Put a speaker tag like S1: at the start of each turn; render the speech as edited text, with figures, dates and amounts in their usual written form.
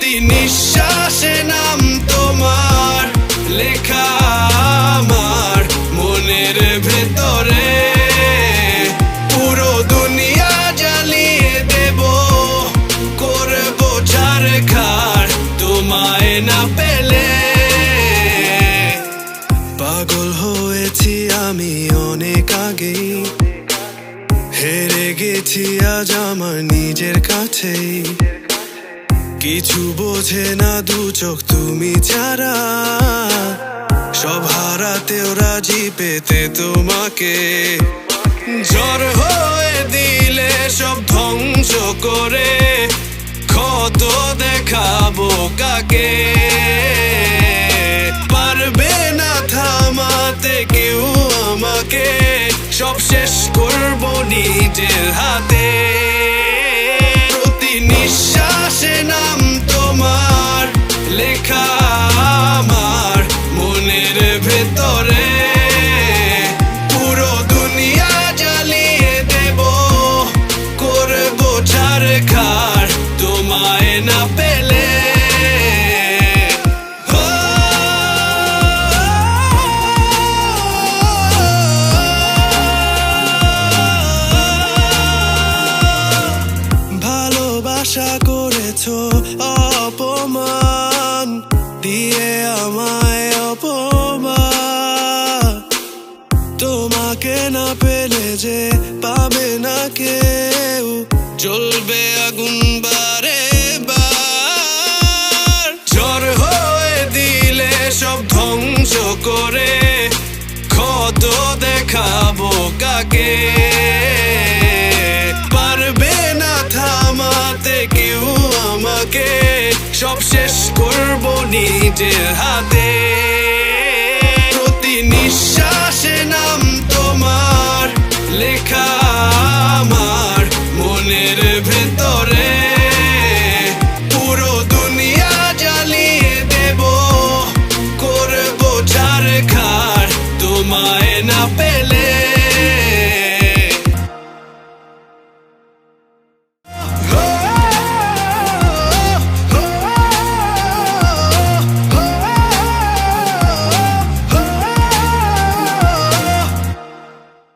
S1: প্রতি নিঃশ্বাসে নাম তোমার লেখা আমার মনের ভেতরে। পুরো দুনিয়া জ্বালিয়ে দেব, করবো ছারখার তোমায় না পেলে। পাগল হয়েছি আমি অনেক আগেই, হেরে গেছি আজ আমার নিজের কাছেই। কিছু বোঝে না দু চোখ তুমি ছাড়া, সব হারাতেও রাজি পেতে তোমাকে। ঝড় হয়ে দিলে সব ধ্বংস করে, ক্ষত দেখাবো কাকে। পারবে না থামাতে কেউ আমাকে, সব শেষ করবো নিজের হাতে। প্রতি নিঃশ্বাসে নাম তোমার লেখা আমার মনের ভেতরে। পুরো দুনিয়া জ্বালিয়ে দেব, করবো ছারখার তোমায় না পেলে। আশা করেছো অপমান দিয়ে আমায় অপমান, তোমাকে না পেলে যে পাবে না কেউ, জ্বলবে আগুন বারে বার। ঝড় হয়ে দিলে সব ধ্বংস করে, ক্ষত দেখাবো কাকে। পারবে না থামাতে কেউ আমাকে, সব শেষ করবো নিজের হাতে।